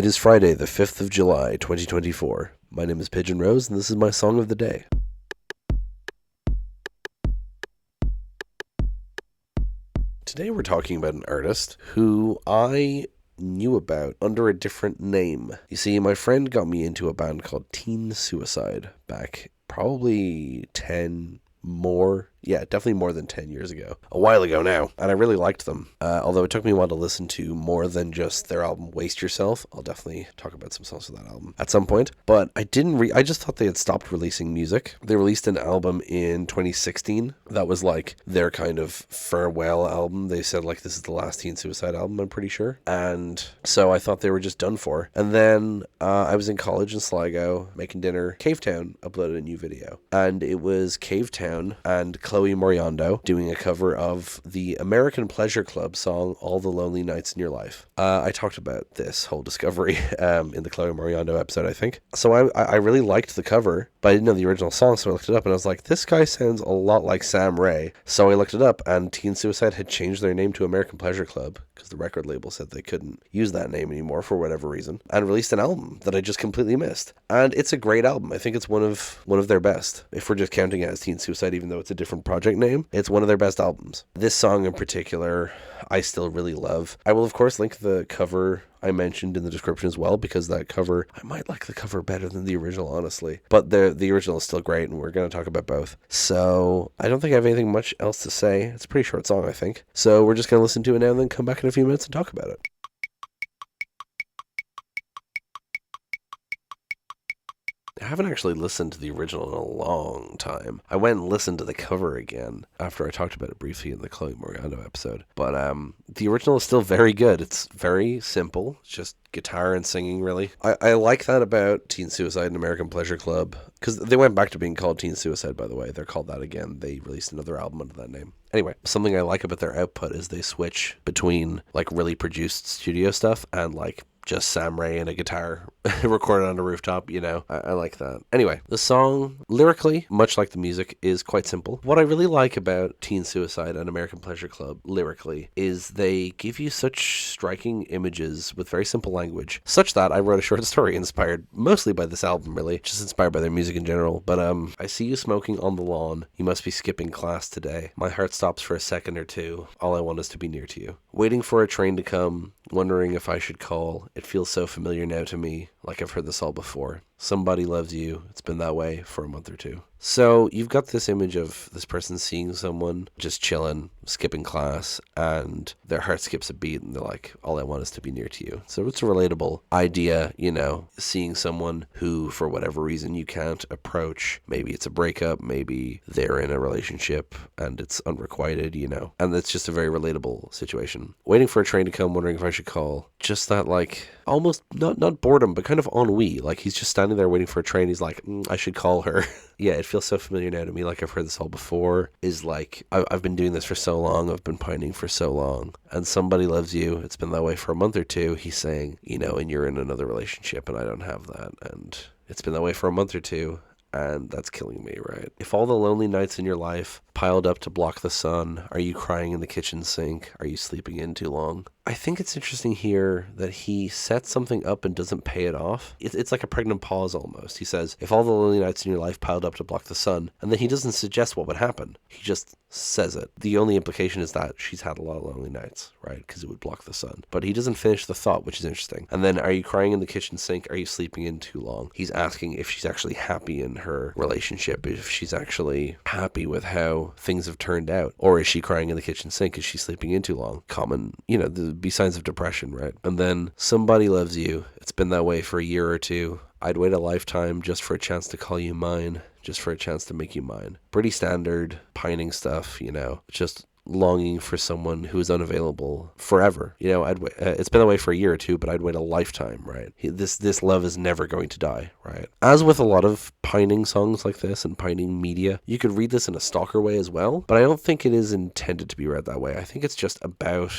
It is Friday, the 5th of July, 2024. My name is Pigeon Rose, and this is my song of the day. Today we're talking about an artist who I knew about under a different name. You see, my friend got me into a band called Teen Suicide back probably definitely more than 10 years ago. A while ago now. And I really liked them. Although it took me a while to listen to more than just their album Waste Yourself. I'll definitely talk about some songs of that album at some point. But I just thought they had stopped releasing music. They released an album in 2016. That was like their kind of farewell album. They said like this is the last Teen Suicide album, I'm pretty sure. And so I thought they were just done for. And then I was in college in Sligo making dinner. Cavetown uploaded a new video. And it was Cavetown and Chloe Moriondo doing a cover of the American Pleasure Club song All the Lonely Nights in Your Life. I talked about this whole discovery in the Chloe Moriondo episode, I think. So I really liked the cover, but I didn't know the original song, so I looked it up and I was like, this guy sounds a lot like Sam Ray. So I looked it up, and Teen Suicide had changed their name to American Pleasure Club because the record label said they couldn't use that name anymore for whatever reason, and released an album that I just completely missed. And it's a great album. I think it's one of their best. If we're just counting it as Teen Suicide, even though it's a different project name, it's one of their best albums. This song in particular, I still really love. I will, of course, link the cover I mentioned in the description as well, because that cover, I might like the cover better than the original, honestly. But the original is still great, and we're going to talk about both. So I don't think I have anything much else to say. It's a pretty short song, I think. So we're just going to listen to it now and then come back in a few minutes and talk about it. I haven't actually listened to the original in a long time. I went and listened to the cover again after I talked about it briefly in the Chloe Moriondo episode. But the original is still very good. It's very simple. It's just guitar and singing, really. I like that about Teen Suicide and American Pleasure Club, because they went back to being called Teen Suicide, by the way. They're called that again. They released another album under that name. Anyway, something I like about their output is they switch between like really produced studio stuff and like just Sam Ray and a guitar recorded on a rooftop, you know. I like that. Anyway, the song, lyrically, much like the music, is quite simple. What I really like about Teen Suicide and American Pleasure Club, lyrically, is they give you such striking images with very simple language, such that I wrote a short story inspired mostly by this album, really, just inspired by their music in general. But I see you smoking on the lawn. You must be skipping class today. My heart stops for a second or two. All I want is to be near to you. Waiting for a train to come, wondering if I should call. It feels so familiar now to me, like I've heard this all before. Somebody loves you. It's been that way for a month or two. So you've got this image of this person seeing someone just chilling, skipping class, and their heart skips a beat and they're like, all I want is to be near to you. So it's a relatable idea, you know, seeing someone who, for whatever reason, you can't approach. Maybe it's a breakup, maybe they're in a relationship and it's unrequited, you know, and it's just a very relatable situation. Waiting for a train to come, wondering if I should call. Just that, like, almost not boredom, but kind of ennui. Like, he's just standing there waiting for a train. He's like, I should call her. Yeah, it feels so familiar now to me, like I've heard this all before, is like, I've been doing this for so long, I've been pining for so long, and somebody loves you, it's been that way for a month or two, he's saying, you know, and you're in another relationship, and I don't have that, and it's been that way for a month or two, and that's killing me, right? If all the lonely nights in your life piled up to block the sun, are you crying in the kitchen sink? Are you sleeping in too long? I think it's interesting here that he sets something up and doesn't pay it off. It's like a pregnant pause almost. He says, if all the lonely nights in your life piled up to block the sun, and then he doesn't suggest what would happen. He just says it. The only implication is that she's had a lot of lonely nights, right? Because it would block the sun. But he doesn't finish the thought, which is interesting. And then, are you crying in the kitchen sink? Are you sleeping in too long? He's asking if she's actually happy in her relationship, if she's actually happy with how things have turned out. Or is she crying in the kitchen sink? Is she sleeping in too long? Common, you know, there'd be signs of depression, right? And then, somebody loves you. It's been that way for a year or two. I'd wait a lifetime just for a chance to call you mine, just for a chance to make you mine. Pretty standard pining stuff, you know, just longing for someone who is unavailable forever. You know, I'd wait, it's been that way for a year or two, but I'd wait a lifetime, right? This love is never going to die, right? As with a lot of pining songs like this and pining media, you could read this in a stalker way as well, but I don't think it is intended to be read that way. I think it's just about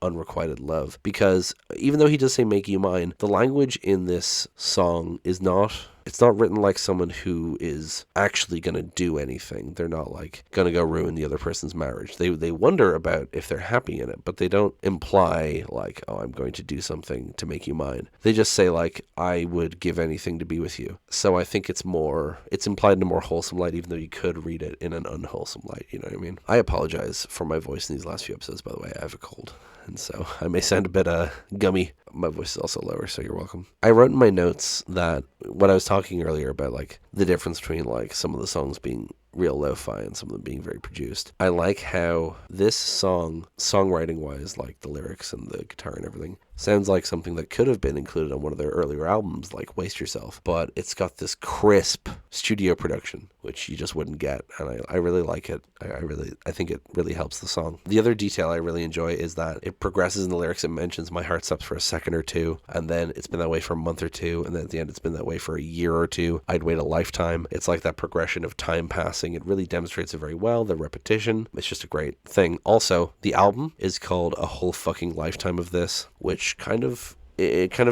unrequited love, because even though he does say make you mine, the language in this song is not It's not written like someone who is actually going to do anything. They're not like going to go ruin the other person's marriage. They wonder about if they're happy in it, but they don't imply like, oh, I'm going to do something to make you mine. They just say like, I would give anything to be with you. So I think it's implied in a more wholesome light, even though you could read it in an unwholesome light. You know what I mean? I apologize for my voice in these last few episodes, by the way. I have a cold, and so I may sound a bit gummy. My voice is also lower, so you're welcome. I wrote in my notes that when I was talking earlier about like the difference between like some of the songs being real lo-fi and some of them being very produced, I like how this song, songwriting wise, like the lyrics and the guitar and everything, sounds like something that could have been included on one of their earlier albums, like Waste Yourself, but it's got this crisp studio production, which you just wouldn't get, and I really like it. I think it really helps the song. The other detail I really enjoy is that it progresses in the lyrics. It mentions my heart stops for a second or two, and then it's been that way for a month or two, and then at the end it's been that way for a year or two. I'd wait a lifetime. It's like that progression of time passing. It really demonstrates it very well. The repetition, it's just a great thing. Also, the album is called A Whole Fucking Lifetime of This, which kind of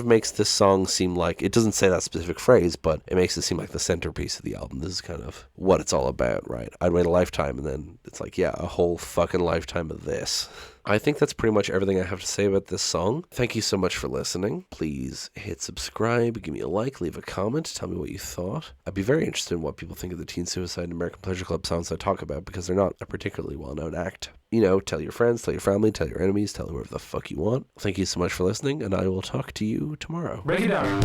makes this song seem like, it doesn't say that specific phrase, but it makes it seem like the centerpiece of the album. This is kind of what it's all about, right? I'd wait a lifetime, and then it's like, yeah, a whole fucking lifetime of this. I think that's pretty much everything I have to say about this song. Thank you so much for listening. Please hit subscribe, give me a like, leave a comment, tell me what you thought. I'd be very interested in what people think of the Teen Suicide and American Pleasure Club songs I talk about, because they're not a particularly well-known act. You know, tell your friends, tell your family, tell your enemies, tell whoever the fuck you want. Thank you so much for listening, and I will talk to you tomorrow. Break it down.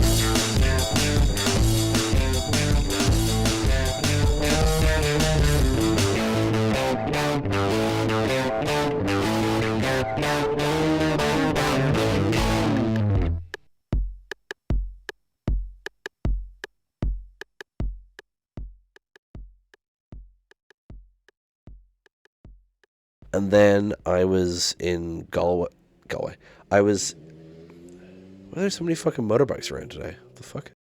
And then I was in Galway. Why are there so many fucking motorbikes around today? What the fuck?